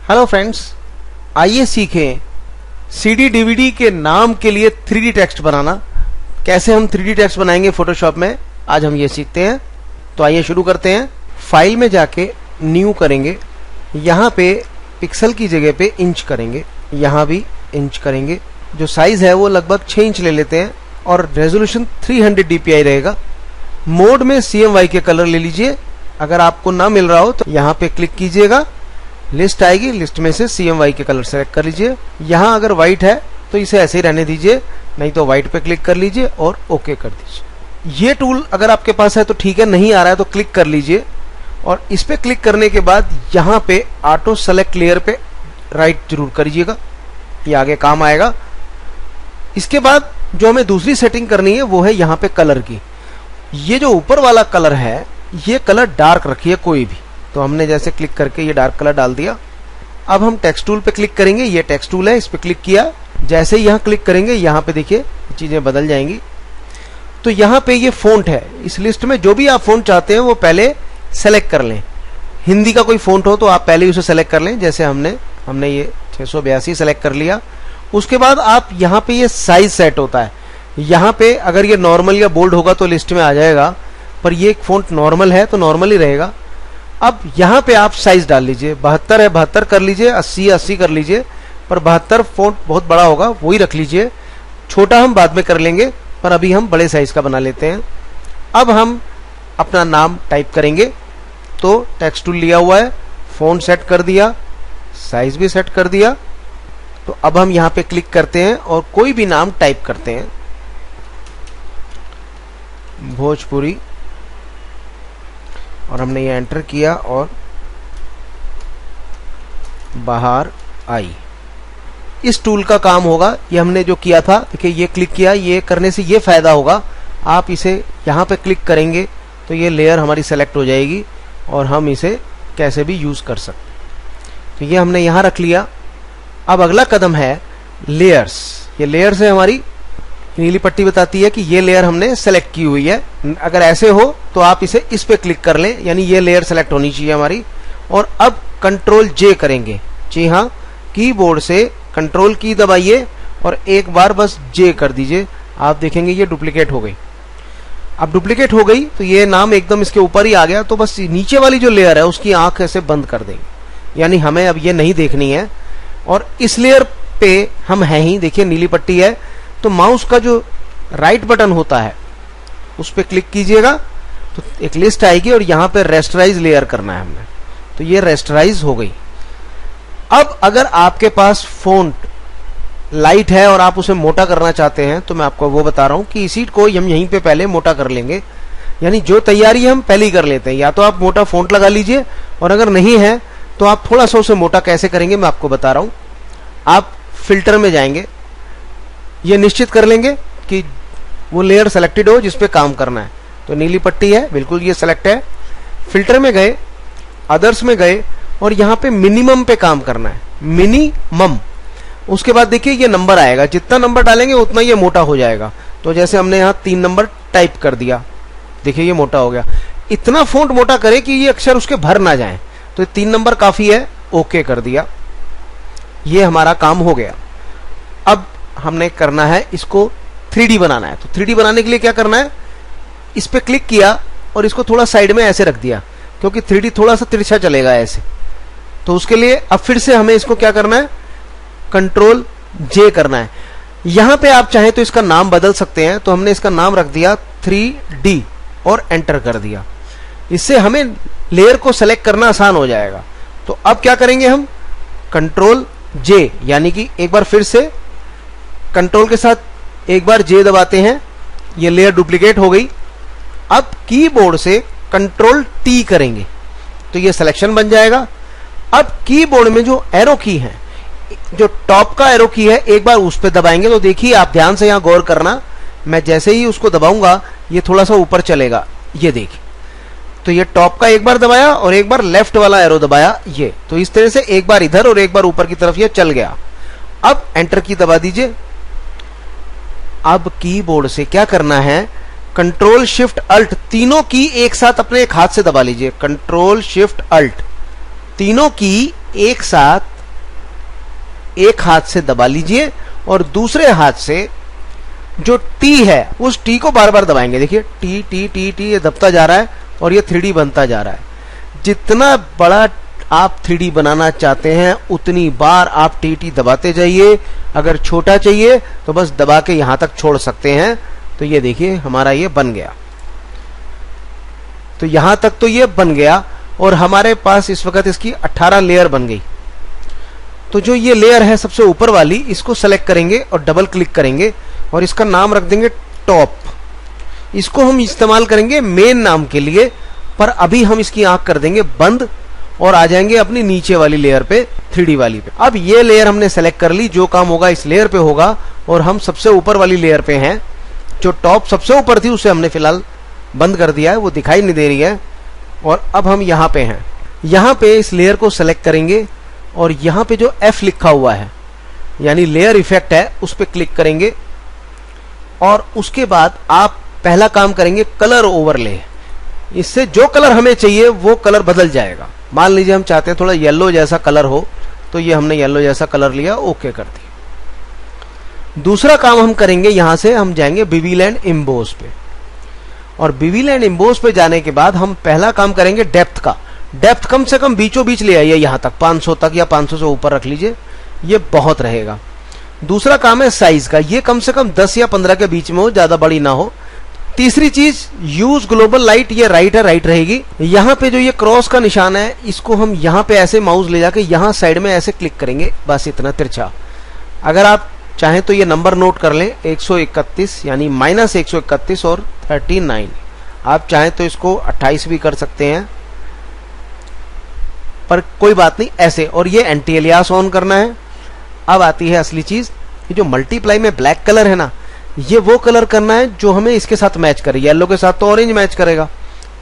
Hello friends, आइए सीखें CD DVD के नाम के लिए 3D टेक्स्ट बनाना। कैसे हम 3D टेक्स्ट बनाएंगे फोटोशॉप में, आज हम ये सीखते हैं। तो आइए शुरू करते हैं। फाइल में जाके न्यू करेंगे, यहाँ पे पिक्सल की जगह पे इंच करेंगे, यहाँ भी इंच करेंगे। जो साइज है वो लगभग 6 इंच ले लेते हैं और रेजोल्यूशन 300 dpi रहेगा। मोड में CMY के कलर ले लीजिए। अगर आपको ना मिल रहा हो तो यहाँ पे क्लिक कीजिएगा, लिस्ट आएगी, लिस्ट में से CMY के कलर सेलेक्ट कर लीजिए। यहाँ अगर व्हाइट है तो इसे ऐसे ही रहने दीजिए, नहीं तो व्हाइट पे क्लिक कर लीजिए और ओके कर दीजिए। ये टूल अगर आपके पास है तो ठीक है, नहीं आ रहा है तो क्लिक कर लीजिए और इस पे क्लिक करने के बाद यहाँ पे ऑटो सेलेक्ट लेयर पे राइट जरूर करिएगा, ये आगे काम आएगा। इसके बाद जो हमें दूसरी सेटिंग करनी है वो है यहाँ पे कलर की। ये जो ऊपर वाला कलर है ये कलर डार्क रखिए कोई भी, तो हमने जैसे क्लिक करके ये डार्क कलर डाल दिया। अब हम टेक्स्ट टूल पे क्लिक करेंगे, ये टेक्स्ट टूल है, इस पे क्लिक किया। जैसे ही यहाँ क्लिक करेंगे यहाँ पे देखिए चीजें बदल जाएंगी। तो यहाँ पे ये फ़ॉन्ट है, इस लिस्ट में जो भी आप फ़ॉन्ट चाहते हैं वो पहले सेलेक्ट कर लें। हिंदी का कोई फ़ॉन्ट हो तो आप पहले उसे सेलेक्ट कर लें, जैसे हमने ये 682 सेलेक्ट कर लिया। उसके बाद आप यहाँ पे ये साइज सेट होता है, यहाँ पे अगर ये नॉर्मल या बोल्ड होगा तो लिस्ट में आ जाएगा, पर ये एक फ़ॉन्ट नॉर्मल है तो नॉर्मल ही रहेगा। अब यहाँ पे आप साइज डाल लीजिए, 72 है 72 कर लीजिए, 80 80 कर लीजिए, पर 72 फ़ॉन्ट बहुत बड़ा होगा वही रख लीजिए। छोटा हम बाद में कर लेंगे, पर अभी हम बड़े साइज का बना लेते हैं। अब हम अपना नाम टाइप करेंगे, तो टेक्स्ट टूल लिया हुआ है, फ़ॉन्ट सेट कर दिया, साइज भी सेट कर दिया। तो अब हम यहाँ पे क्लिक करते हैं और कोई भी नाम टाइप करते हैं, भोजपुरी, और हमने ये एंटर किया और बाहर आई। इस टूल का काम होगा, ये हमने जो किया था, देखिए ये क्लिक किया, ये करने से ये फायदा होगा, आप इसे यहाँ पे क्लिक करेंगे तो ये लेयर हमारी सेलेक्ट हो जाएगी और हम इसे कैसे भी यूज कर सकते। तो ये हमने यहाँ रख लिया। अब अगला कदम है लेयर्स। ये लेयर्स है हमारी, नीली पट्टी बताती है कि ये लेयर हमने सेलेक्ट की हुई है। अगर ऐसे हो तो आप इसे इस पे क्लिक कर लें, यानी ये लेयर सेलेक्ट होनी चाहिए हमारी। और अब कंट्रोल J करेंगे, जी हाँ, कीबोर्ड से कंट्रोल की दबाइए और एक बार बस J कर दीजिए, आप देखेंगे ये डुप्लीकेट हो गई। अब डुप्लीकेट हो गई तो ये नाम एकदम इसके ऊपर ही आ गया, तो बस नीचे वाली जो लेयर है उसकी आंख ऐसे बंद कर देंगे, यानी हमें अब ये नहीं देखनी है। और इस लेयर पे हम हैं ही, देखिए नीली पट्टी है, तो माउस का जो राइट बटन होता है उस पर क्लिक कीजिएगा तो एक लिस्ट आएगी और यहाँ पे रेस्टराइज लेयर करना है हमने, तो ये रेस्टराइज हो गई। अब अगर आपके पास फ़ॉन्ट लाइट है और आप उसे मोटा करना चाहते हैं तो मैं आपको वो बता रहा हूँ कि इसी को हम यहीं पे पहले मोटा कर लेंगे, यानी जो तैयारी हम पहले ही कर लेते हैं। या तो आप मोटा फ़ॉन्ट लगा लीजिए, और अगर नहीं है तो आप थोड़ा सा उसे मोटा कैसे करेंगे मैं आपको बता रहा हूँ। आप फिल्टर में जाएंगे, ये निश्चित कर लेंगे कि वो लेयर सेलेक्टेड हो जिस पे काम करना है। तो नीली पट्टी है, बिल्कुल ये सेलेक्ट है। फिल्टर में गए, अदर्स में गए और यहाँ पे मिनिमम पे काम करना है, मिनिमम। उसके बाद देखिए ये नंबर आएगा, जितना नंबर डालेंगे उतना ये मोटा हो जाएगा। तो जैसे हमने यहाँ 3 नंबर टाइप कर दिया, देखिए ये मोटा हो गया। इतना फ़ॉन्ट मोटा करे कि ये अक्षर उसके भर ना जाए, तो 3 नंबर काफी है, ओके कर दिया, ये हमारा काम हो गया। अब हमने करना है इसको 3D बनाना है। तो 3D बनाने के लिए क्या करना है, इस पे क्लिक किया और इसको थोड़ा साइड में ऐसे रख दिया, क्योंकि 3D थोड़ा सा तिरछा चलेगा ऐसे। तो उसके लिए अब फिर से हमें इसको क्या करना है, कंट्रोल J करना है। यहां पे आप चाहें तो इसका नाम बदल सकते हैं, तो हमने इसका नाम रख दिया 3D और एंटर कर दिया। इससे हमें लेयर को सेलेक्ट करना आसान हो जाएगा। तो अब क्या करेंगे, हम कंट्रोल J, यानी कि एक बार फिर से कंट्रोल के साथ एक बार J दबाते हैं, ये लेयर डुप्लीकेट हो गई। अब कीबोर्ड से कंट्रोल T करेंगे तो ये सिलेक्शन बन जाएगा। अब कीबोर्ड में जो एरो की है, जो टॉप का एरो की है, एक बार उस पर दबाएंगे तो देखिए, आप ध्यान से यहाँ गौर करना, मैं जैसे ही उसको दबाऊंगा ये थोड़ा सा ऊपर चलेगा, ये देखिए। तो ये टॉप का एक बार दबाया और एक बार लेफ्ट वाला एरो दबाया, ये तो इस तरह से एक बार इधर और एक बार ऊपर की तरफ ये चल गया। अब एंटर की दबा दीजिए। अब कीबोर्ड से क्या करना है, कंट्रोल शिफ्ट अल्ट तीनों की एक साथ अपने एक हाथ से दबा लीजिए। कंट्रोल शिफ्ट अल्ट तीनों की एक साथ एक हाथ से दबा लीजिए और दूसरे हाथ से जो टी है उस टी को बार बार दबाएंगे। देखिए टी टी टी टी ये दबता जा रहा है और ये 3D बनता जा रहा है। जितना बड़ा आप 3D बनाना चाहते हैं उतनी बार आप टी टी दबाते जाइए। अगर छोटा चाहिए तो बस दबा के यहां तक छोड़ सकते हैं। तो ये देखिए हमारा ये बन गया। तो यहां तक तो ये बन गया और हमारे पास इस वक्त इसकी 18 लेयर बन गई। तो जो ये लेयर है सबसे ऊपर वाली, इसको सेलेक्ट करेंगे और डबल क्लिक करेंगे और इसका नाम रख देंगे टॉप। इसको हम इस्तेमाल करेंगे मेन नाम के लिए, पर अभी हम इसकी आंख कर देंगे बंद और आ जाएंगे अपनी नीचे वाली लेयर पे, 3D वाली पे। अब ये लेयर हमने सेलेक्ट कर ली, जो काम होगा इस लेयर पे होगा और हम सबसे ऊपर वाली लेयर पे हैं। जो टॉप सबसे ऊपर थी उसे हमने फिलहाल बंद कर दिया है, वो दिखाई नहीं दे रही है। और अब हम यहाँ पे हैं। यहाँ पे इस लेयर को सेलेक्ट करेंगे और यहाँ पे जो F लिखा हुआ है यानी लेयर इफेक्ट है उस पर क्लिक करेंगे और उसके बाद आप पहला काम करेंगे कलर ओवरले। इससे जो कलर हमें चाहिए वो कलर बदल जाएगा। मान लीजिए हम चाहते हैं थोड़ा येलो जैसा कलर हो, तो ये हमने येलो जैसा कलर लिया, ओके कर दिया। दूसरा काम हम करेंगे, यहां से हम जाएंगे बेविल एंड एम्बोस पे और बेविल एंड एम्बोस पे जाने के बाद हम पहला काम करेंगे डेप्थ का। डेप्थ कम से कम बीचों बीच ले आइए, यहां तक 500 तक या 500 से ऊपर रख लीजिए, ये बहुत रहेगा। दूसरा काम है साइज का, ये कम से कम 10 या 15 के बीच में हो, ज्यादा बड़ी ना हो। तीसरी चीज यूज ग्लोबल लाइट, ये राइट है, राइट रहेगी। यहाँ पे जो ये क्रॉस का निशान है इसको हम यहाँ पे ऐसे माउस ले जाके यहाँ साइड में ऐसे क्लिक करेंगे, बस इतना तिरछा। अगर आप चाहें तो ये नंबर नोट कर लें, 131 यानी -131 और 39। आप चाहें तो इसको 28 भी कर सकते हैं, पर कोई बात नहीं ऐसे। और ये एंटी एलियास ऑन करना है। अब आती है असली चीज, ये जो मल्टीप्लाई में ब्लैक कलर है ना, ये वो कलर करना है जो हमें इसके साथ मैच करे। येलो के साथ तो ऑरेंज मैच करेगा,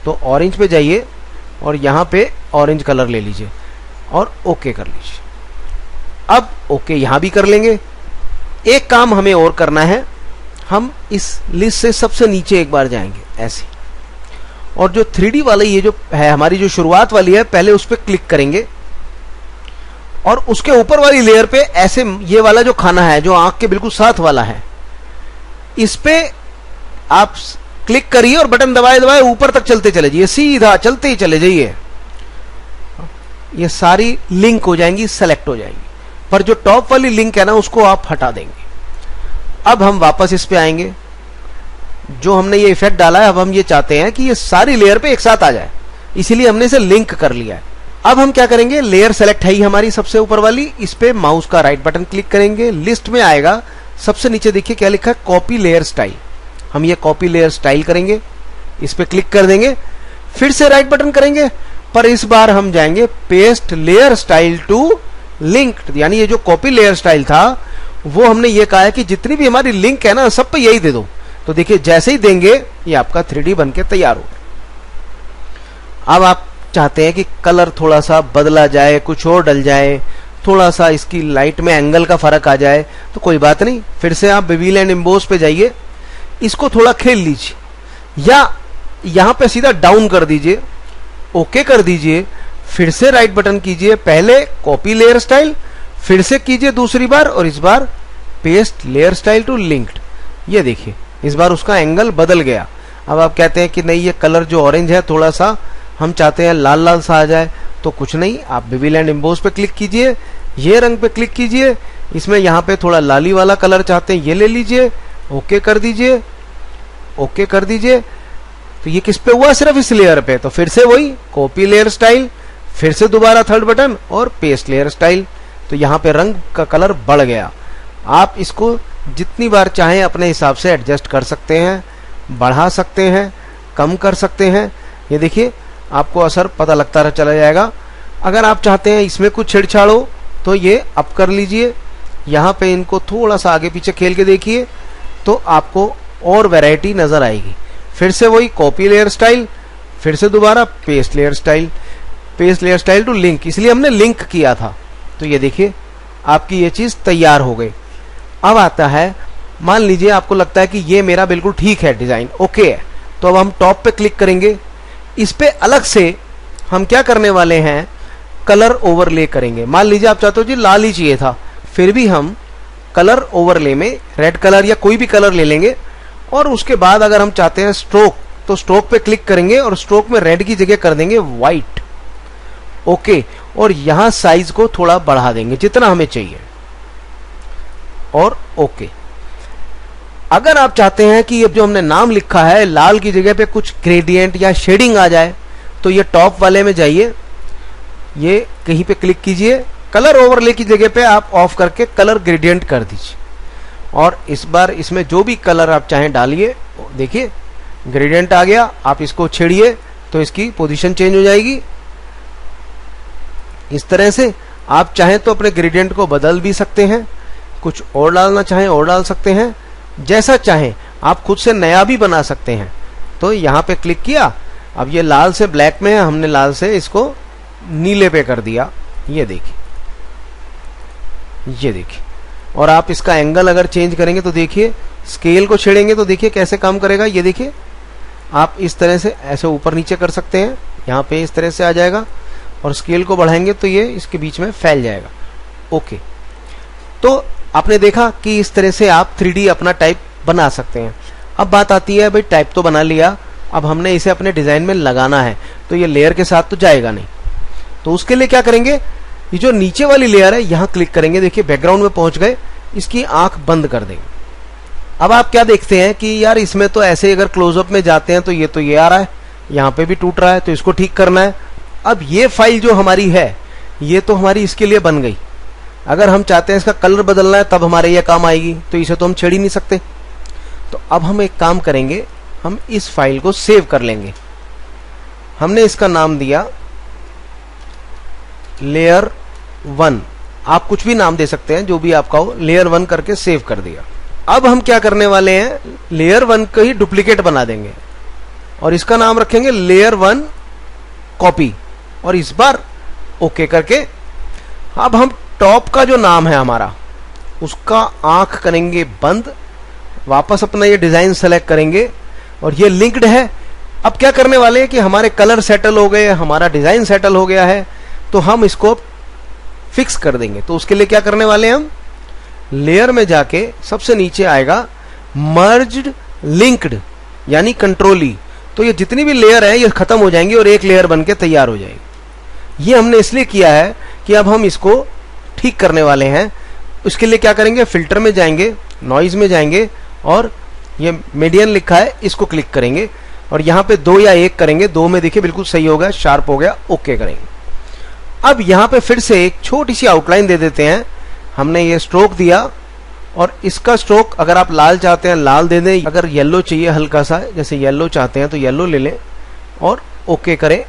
तो ऑरेंज पे जाइए और यहाँ पे ऑरेंज कलर ले लीजिए और ओके कर लीजिए। अब ओके यहाँ भी कर लेंगे। एक काम हमें और करना है, हम इस लिस्ट से सबसे नीचे एक बार जाएंगे ऐसे, और जो 3D वाला ये जो है हमारी जो शुरुआत वाली है, पहले उस पर क्लिक करेंगे और उसके ऊपर वाली लेयर पे ऐसे ये वाला जो खाना है जो आंख के बिल्कुल साथ वाला है, इस पे आप क्लिक करिए और बटन दबाए दबाए ऊपर तक चलते चले जाइए, सीधा चलते ही चले जाइए। ये सारी लिंक हो जाएंगी, सेलेक्ट हो जाएंगी, पर जो टॉप वाली लिंक है ना उसको आप हटा देंगे। अब हम वापस इस पे आएंगे, जो हमने ये इफेक्ट डाला है, अब हम ये चाहते हैं कि ये सारी लेयर पे एक साथ आ जाए, इसीलिए हमने इसे लिंक कर लिया है। अब हम क्या करेंगे, लेयर सेलेक्ट है ही हमारी सबसे ऊपर वाली, इस पे माउस का राइट बटन क्लिक करेंगे, लिस्ट में आएगा सबसे नीचे, देखिए क्या लिखा है, कॉपी लेयर स्टाइल। हम ये कॉपी लेयर स्टाइल करेंगे, इस पे क्लिक कर देंगे, फिर से राइट बटन करेंगे, पर इस बार हम जाएंगे paste layer style to linked. यानी ये जो कॉपी लेयर स्टाइल था वो हमने ये कहा है कि जितनी भी हमारी लिंक है ना सब पे यही दे दो। तो देखिए जैसे ही देंगे ये आपका 3D बनके तैयार हो। अब आप चाहते हैं कि कलर थोड़ा सा बदला जाए, कुछ और डल जाए, थोड़ा सा इसकी लाइट में एंगल का फर्क आ जाए, तो कोई बात नहीं, फिर से आप बेविल एंड एम्बोस पे जाइए, इसको थोड़ा खेल लीजिए या यहां पे सीधा डाउन कर दीजिए, ओके कर दीजिए, फिर से राइट बटन कीजिए, पहले कॉपी लेयर स्टाइल, फिर से कीजिए दूसरी बार और इस बार paste layer style to linked. ये देखिए इस बार उसका एंगल बदल गया। अब आप कहते हैं कि नहीं ये कलर जो ऑरेंज है थोड़ा सा हम चाहते हैं लाल लाल सा आ जाए, तो कुछ नहीं, आप बेविल एंड एम्बोस पे क्लिक कीजिए, ये रंग पे क्लिक कीजिए, इसमें यहाँ पे थोड़ा लाली वाला कलर चाहते हैं ये ले लीजिए, ओके कर दीजिए, ओके कर दीजिए। तो ये किस पे हुआ, सिर्फ इस लेयर पे। तो फिर से वही कॉपी लेयर स्टाइल, फिर से दोबारा थर्ड बटन और पेस्ट लेयर स्टाइल। तो यहाँ पे रंग का कलर बढ़ गया। आप इसको जितनी बार चाहें अपने हिसाब से एडजस्ट कर सकते हैं, बढ़ा सकते हैं, कम कर सकते हैं। ये देखिए आपको असर पता लगता चला जाएगा। अगर आप चाहते हैं इसमें कुछ छेड़छाड़ हो तो ये अप कर लीजिए, यहाँ पे इनको थोड़ा सा आगे पीछे खेल के देखिए तो आपको और वैरायटी नजर आएगी। फिर से वही कॉपी लेयर स्टाइल, फिर से दोबारा paste layer style, paste layer style to link, इसलिए हमने लिंक किया था। तो ये देखिए आपकी ये चीज तैयार हो गई। अब आता है, मान लीजिए आपको लगता है कि ये मेरा बिल्कुल ठीक है डिजाइन, ओके है, तो अब हम टॉप पे क्लिक करेंगे, इस पे अलग से हम क्या करने वाले हैं, कलर ओवरले करेंगे। मान लीजिए आप चाहते हो जी लाल ही चाहिए था, फिर भी हम कलर ओवरले में रेड कलर या कोई भी कलर ले लेंगे और उसके बाद अगर हम चाहते हैं स्ट्रोक तो स्ट्रोक पे क्लिक करेंगे और स्ट्रोक में रेड की जगह कर देंगे व्हाइट। ओके, और यहां साइज को थोड़ा बढ़ा देंगे जितना हमें चाहिए और ओके। अगर आप चाहते हैं कि ये जो हमने नाम लिखा है लाल की जगह पे कुछ ग्रेडियंट या शेडिंग आ जाए तो ये टॉप वाले में जाइए, ये कहीं पे क्लिक कीजिए, कलर ओवरले की जगह पे आप ऑफ करके कलर ग्रेडियंट कर दीजिए और इस बार इसमें जो भी कलर आप चाहें डालिए। देखिए ग्रेडियंट आ गया, आप इसको छेड़िए तो इसकी पोजीशन चेंज हो जाएगी। इस तरह से आप चाहें तो अपने ग्रेडियंट को बदल भी सकते हैं, कुछ और डालना चाहें और डाल सकते हैं, जैसा चाहें आप खुद से नया भी बना सकते हैं। तो यहां पे क्लिक किया, अब ये लाल से ब्लैक में है, हमने लाल से इसको नीले पे कर दिया। ये देखिए, ये देखिए, और आप इसका एंगल अगर चेंज करेंगे तो देखिए, स्केल को छेड़ेंगे तो देखिए कैसे काम करेगा। ये देखिए, आप इस तरह से ऐसे ऊपर नीचे कर सकते हैं, यहाँ पे इस तरह से आ जाएगा और स्केल को बढ़ाएंगे तो ये इसके बीच में फैल जाएगा। ओके, तो आपने देखा कि इस तरह से आप 3D अपना टाइप बना सकते हैं। अब बात आती है भाई टाइप तो बना लिया, अब हमने इसे अपने डिजाइन में लगाना है तो ये लेयर के साथ तो जाएगा नहीं, तो उसके लिए क्या करेंगे, ये जो नीचे वाली लेयर है यहां क्लिक करेंगे। देखिए बैकग्राउंड में पहुंच गए, इसकी आंख बंद कर देंगे। अब आप क्या देखते हैं कि यार इसमें तो ऐसे अगर क्लोजअप में जाते हैं तो ये आ रहा है, यहाँ पे भी टूट रहा है, तो इसको ठीक करना है। अब ये फाइल जो हमारी है ये तो हमारी इसके लिए बन गई, अगर हम चाहते हैं इसका कलर बदलना है तब हमारे ये काम आएगी, तो इसे तो हम छेड़ ही नहीं सकते। तो अब हम एक काम करेंगे, हम इस फाइल को सेव कर लेंगे। हमने इसका नाम दिया लेयर 1, आप कुछ भी नाम दे सकते हैं जो भी आपका हो, लेयर 1 करके सेव कर दिया। अब हम क्या करने वाले हैं, लेयर 1 का ही डुप्लीकेट बना देंगे और इसका नाम रखेंगे लेयर 1 कॉपी और इस बार ओके करके अब हम टॉप का जो नाम है हमारा उसका आंख करेंगे बंद, वापस अपना ये डिजाइन सेलेक्ट करेंगे और ये लिंक्ड है। अब क्या करने वाले हैं कि हमारे कलर सेटल हो गए, हमारा डिजाइन सेटल हो गया है, तो हम इसको फिक्स कर देंगे। तो उसके लिए क्या करने वाले हैं, हम लेयर में जाके सबसे नीचे आएगा मर्ज्ड लिंक्ड यानी कंट्रोल ई, तो ये जितनी भी लेयर है ये खत्म हो जाएंगी और एक लेयर बनके तैयार हो जाएगी। ये हमने इसलिए किया है कि अब हम इसको ठीक करने वाले हैं। उसके लिए क्या करेंगे, फिल्टर में जाएंगे, नॉइज में जाएंगे और ये मीडियन लिखा है इसको क्लिक करेंगे और यहाँ पे 2 या 1 करेंगे। 2 में देखिए बिल्कुल सही हो गया, शार्प हो गया, ओके करेंगे। अब यहाँ पे फिर से एक छोटी सी आउटलाइन दे देते हैं। हमने ये स्ट्रोक दिया और इसका स्ट्रोक अगर आप लाल चाहते हैं लाल दे दें, अगर येलो चाहिए हल्का सा, जैसे येलो चाहते हैं तो येलो ले लें और ओके करें।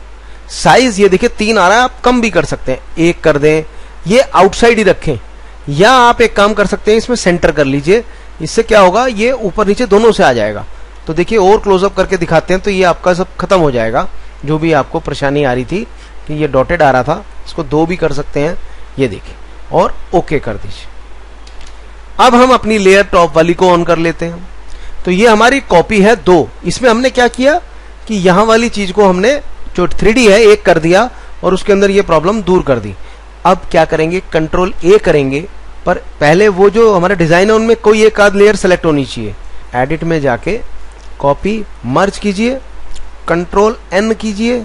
साइज ये देखिए 3 आ रहा है, आप कम भी कर सकते हैं, 1 कर दें, ये आउटसाइड ही रखें, या आप एक काम कर सकते हैं इसमें सेंटर कर लीजिए। इससे क्या होगा, ये ऊपर नीचे दोनों से आ जाएगा। तो देखिए और क्लोजअप करके दिखाते हैं तो ये आपका सब खत्म हो जाएगा, जो भी आपको परेशानी आ रही थी कि ये डॉटेड आ रहा था, इसको 2 भी कर सकते हैं, ये देखिए, और ओके कर दीजिए। अब हम अपनी लेयर टॉप वाली को ऑन कर लेते हैं। तो ये हमारी कॉपी है 2। इसमें हमने क्या किया कि यहां वाली चीज को हमने जो 3D है 1 कर दिया और उसके अंदर ये प्रॉब्लम दूर कर दी। अब क्या करेंगे, कंट्रोल ए करेंगे, पर पहले वो जो हमारा डिजाइन है उनमें कोई एक आध लेयर सेलेक्ट होनी चाहिए। एडिट में जाके कॉपी मर्ज कीजिए, कंट्रोल एन कीजिए,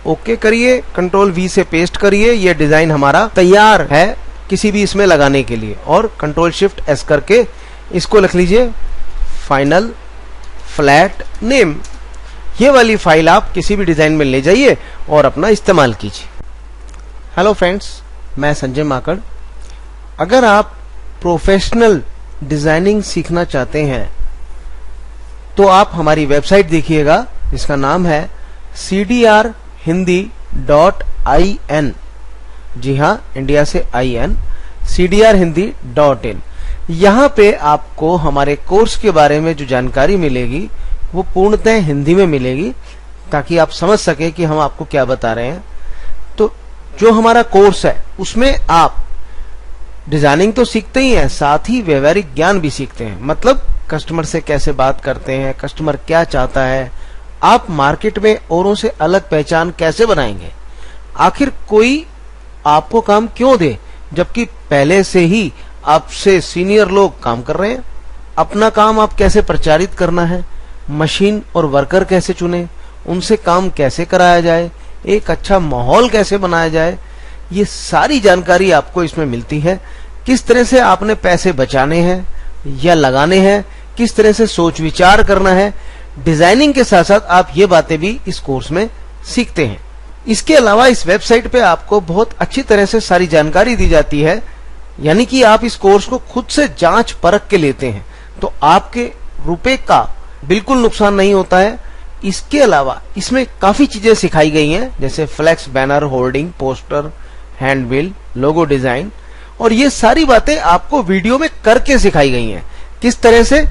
ओके करिए, कंट्रोल वी से पेस्ट करिए। ये डिजाइन हमारा तैयार है किसी भी इसमें लगाने के लिए, और कंट्रोल शिफ्ट एस करके इसको लिख लीजिए फाइनल फ्लैट नेम। ये वाली फाइल आप किसी भी डिजाइन में ले जाइए और अपना इस्तेमाल कीजिए। हेलो फ्रेंड्स, मैं संजय माकड़। अगर आप प्रोफेशनल डिजाइनिंग सीखना चाहते हैं तो आप हमारी वेबसाइट देखिएगा, जिसका नाम है cdrhindi.in। जी हाँ, इंडिया से IN, cdrhindi.in। यहाँ पे आपको हमारे कोर्स के बारे में जो जानकारी मिलेगी वो पूर्णतः हिंदी में मिलेगी, ताकि आप समझ सके कि हम आपको क्या बता रहे हैं। तो जो हमारा कोर्स है उसमें आप डिजाइनिंग तो सीखते ही हैं, साथ ही व्यवहारिक ज्ञान भी सीखते हैं। मतलब कस्टमर से कैसे बात करते हैं, कस्टमर क्या चाहता है, आप मार्केट में औरों से अलग पहचान कैसे बनाएंगे, आखिर कोई आपको काम क्यों दे, जबकि पहले से ही आपसे सीनियर लोग काम कर रहे हैं। अपना काम आप कैसे प्रचारित करना है, मशीन और वर्कर कैसे चुने, उनसे काम कैसे कराया जाए, एक अच्छा माहौल कैसे बनाया जाए, ये सारी जानकारी आपको इसमें मिलती है। किस तरह से आपने पैसे बचाने हैं या लगाने हैं, किस तरह से सोच विचार करना है, डिजाइनिंग के साथ साथ आप ये बातें भी इस कोर्स में सीखते हैं। इसके अलावा इस वेबसाइट पे आपको बहुत अच्छी तरह से सारी जानकारी दी जाती है, यानी कि आप इस कोर्स को खुद से जांच परख के लेते हैं तो आपके रुपए का बिल्कुल नुकसान नहीं होता है। इसके अलावा इसमें काफी चीजें सिखाई गई हैं, जैसे flex, banner, hoarding, poster, handbill, logo design, और ये सारी बातें आपको वीडियो में करके सिखाई गई हैं। किस तरह से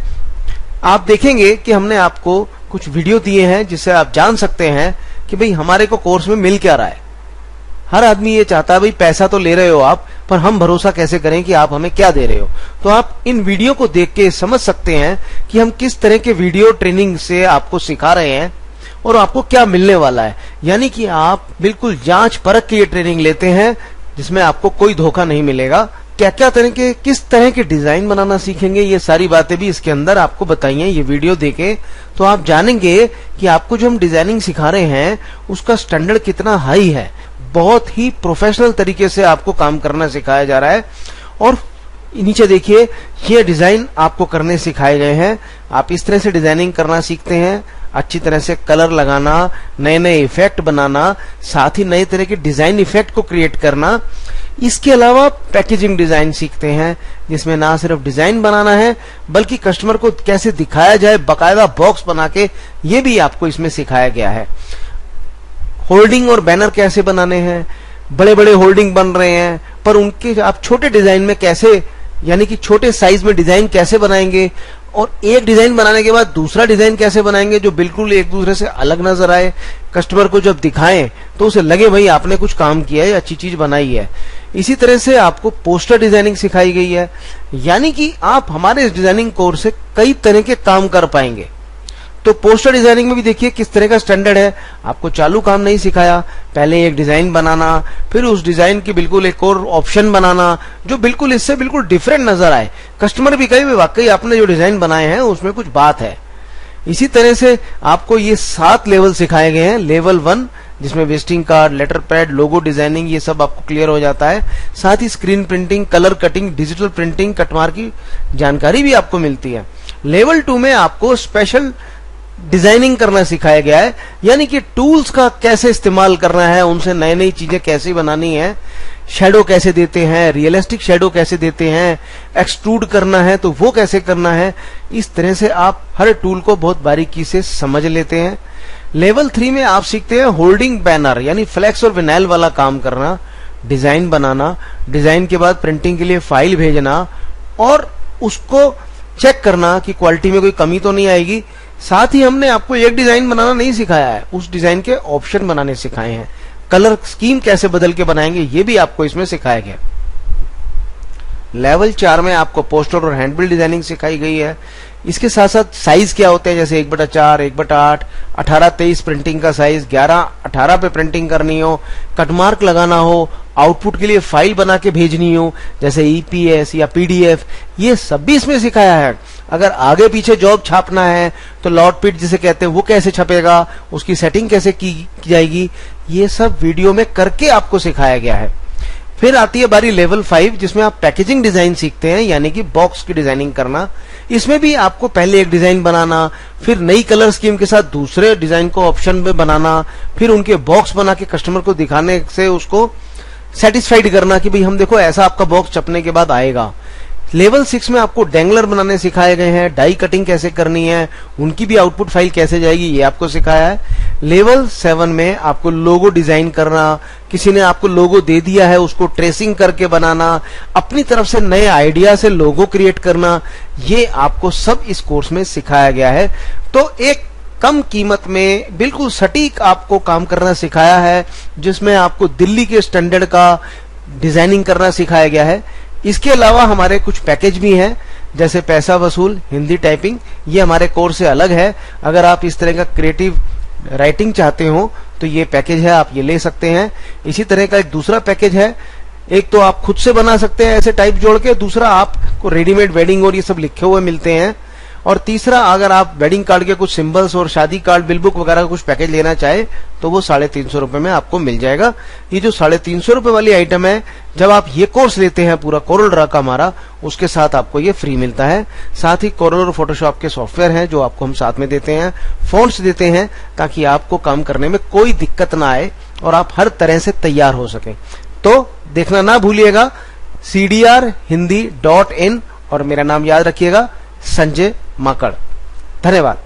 आप देखेंगे कि हमने आपको कुछ वीडियो दिए हैं जिससे आप जान सकते हैं कि भाई हमारे को कोर्स में मिल क्या रहा है। हर आदमी ये चाहता है भाई पैसा तो ले रहे हो आप, पर हम भरोसा कैसे करें कि आप हमें क्या दे रहे हो। तो आप इन वीडियो को देख के समझ सकते हैं कि हम किस तरह के वीडियो ट्रेनिंग से आपको सिखा रहे हैं और आपको क्या मिलने वाला है। यानी कि आप बिल्कुल जांच परख के ये ट्रेनिंग लेते हैं जिसमें आपको कोई धोखा नहीं मिलेगा। क्या क्या तरह के, किस तरह के डिजाइन बनाना सीखेंगे, ये सारी बातें भी इसके अंदर आपको बताई हैं। ये वीडियो देखें तो आप जानेंगे कि आपको जो हम डिजाइनिंग सिखा रहे हैं उसका स्टैंडर्ड कितना हाई है। बहुत ही प्रोफेशनल तरीके से आपको काम करना सिखाया जा रहा है। और नीचे देखिए, ये डिजाइन आपको करने सिखाए गए हैं। आप इस तरह से डिजाइनिंग करना सीखते हैं, अच्छी तरह से कलर लगाना, नए नए इफेक्ट बनाना, साथ ही नए तरह के डिजाइन इफेक्ट को क्रिएट करना। इसके अलावा पैकेजिंग डिजाइन सीखते हैं, जिसमें ना सिर्फ डिजाइन बनाना है बल्कि कस्टमर को कैसे दिखाया जाए, बकायदा बॉक्स बना के, ये भी आपको इसमें सिखाया गया है। होल्डिंग और बैनर कैसे बनाने हैं, बड़े बड़े होल्डिंग बन रहे हैं पर उनके आप छोटे डिजाइन में कैसे, यानी कि छोटे साइज में डिजाइन कैसे बनाएंगे, और एक डिजाइन बनाने के बाद दूसरा डिजाइन कैसे बनाएंगे जो बिल्कुल एक दूसरे से अलग नजर आए। कस्टमर को जब दिखाएं तो उसे लगे भाई आपने कुछ काम किया है, अच्छी चीज बनाई है। इसी तरह से आपको पोस्टर डिजाइनिंग सिखाई गई है, यानी कि आप हमारे इस डिजाइनिंग कोर्स से कई तरह के काम कर पाएंगे। तो पोस्टर डिजाइनिंग में भी देखिए किस तरह का स्टैंडर्ड है। आपको चालू काम नहीं सिखाया, पहले एक डिजाइन बनाना, फिर उस डिजाइन की बिल्कुल एक और ऑप्शन बनाना जो बिल्कुल इससे बिल्कुल डिफरेंट नजर आए, कस्टमर भी कहे वाकई आपने जो डिजाइन बनाए हैं उसमें कुछ बात है। इसी तरह से आपको ये 7 लेवल सिखाए गए हैं। लेवल 1 जिसमें visiting card, letter pad, logo designing, ये सब आपको क्लियर हो जाता है। साथ ही screen printing, colour cutting, digital printing, कटमार की जानकारी भी आपको मिलती है। लेवल 2 में आपको स्पेशल डिजाइनिंग करना सिखाया गया है, यानी कि टूल्स का कैसे इस्तेमाल करना है, उनसे नई नई चीजें कैसे बनानी है, शेडो कैसे देते हैं, रियलिस्टिक शेडो कैसे देते हैं, एक्सट्रूड करना है तो वो कैसे करना है। इस तरह से आप हर टूल को बहुत बारीकी से समझ लेते हैं। लेवल 3 में आप सीखते हैं होल्डिंग बैनर, यानी फ्लेक्स और विनाइल वाला काम करना, डिजाइन बनाना, डिजाइन के बाद प्रिंटिंग के लिए फाइल भेजना और उसको चेक करना कि क्वालिटी में कोई कमी तो नहीं आएगी। साथ ही हमने आपको एक डिजाइन बनाना नहीं सिखाया है, उस डिजाइन के ऑप्शन बनाने सिखाए हैं। कलर स्कीम कैसे बदल के बनाएंगे ये भी आपको इसमें सिखाया गया। लेवल 4 में आपको पोस्टर और हैंडबिल डिजाइनिंग सिखाई गई है। इसके साथ साथ साइज क्या होते हैं, जैसे 1/4, 1/8, 18:23 प्रिंटिंग का साइज, 11:18 पे प्रिंटिंग करनी हो, कटमार्क लगाना हो, आउटपुट के लिए फाइल बना के भेजनी हो जैसे ईपीएस या पीडीएफ, ये सब भी इसमें सिखाया है। अगर आगे पीछे जॉब छापना है तो लॉट पिट जिसे कहते हैं वो कैसे छपेगा, उसकी सेटिंग कैसे की जाएगी, ये सब वीडियो में करके आपको सिखाया गया है। फिर आती है बारी लेवल 5 जिसमें आप पैकेजिंग डिजाइन सीखते हैं, यानी कि बॉक्स की डिजाइनिंग करना। इसमें भी आपको पहले एक डिजाइन बनाना, फिर नई कलर स्कीम के साथ दूसरे डिजाइन को ऑप्शन में बनाना, फिर उनके बॉक्स बना के कस्टमर को दिखाने से उसको सेटिस्फाइड करना कि भाई हम देखो ऐसा आपका बॉक्स छपने के बाद आएगा। लेवल 6 में आपको डेंगलर बनाने सिखाए गए हैं, डाई कटिंग कैसे करनी है, उनकी भी आउटपुट फाइल कैसे जाएगी ये आपको सिखाया है। लेवल 7 में आपको लोगो डिजाइन करना, किसी ने आपको लोगो दे दिया है उसको ट्रेसिंग करके बनाना, अपनी तरफ से नए आइडिया से लोगो क्रिएट करना, ये आपको सब इस कोर्स में सिखाया गया है। तो एक कम कीमत में बिल्कुल सटीक आपको काम करना सिखाया है, जिसमें आपको दिल्ली के स्टैंडर्ड का डिजाइनिंग करना सिखाया गया है। इसके अलावा हमारे कुछ पैकेज भी हैं, जैसे पैसा वसूल, हिंदी टाइपिंग, ये हमारे कोर्स से अलग है। अगर आप इस तरह का क्रिएटिव राइटिंग चाहते हो तो ये पैकेज है, आप ये ले सकते हैं। इसी तरह का एक दूसरा पैकेज है एक तो आप खुद से बना सकते हैं ऐसे टाइप जोड़ के, दूसरा आपको रेडीमेड वेडिंग और ये सब लिखे हुए मिलते हैं, और तीसरा अगर आप वेडिंग कार्ड के कुछ सिंबल्स और शादी कार्ड बिल बुक वगैरह का कुछ पैकेज लेना चाहे तो वो 350 रुपए में आपको मिल जाएगा। ये जो 350 रुपए वाली आइटम है, जब आप ये कोर्स लेते हैं पूरा कोरल ड्रा का हमारा, उसके साथ आपको ये फ्री मिलता है। साथ ही कोरल और फोटोशॉप के सॉफ्टवेयर हैं जो आपको हम साथ में देते हैं, फॉन्ट्स देते हैं ताकि आपको काम करने में कोई दिक्कत ना आए और आप हर तरह से तैयार हो सके। तो देखना ना भूलिएगा cdrhindi.in और मेरा नाम याद रखिएगा, संजय माकड़। धन्यवाद।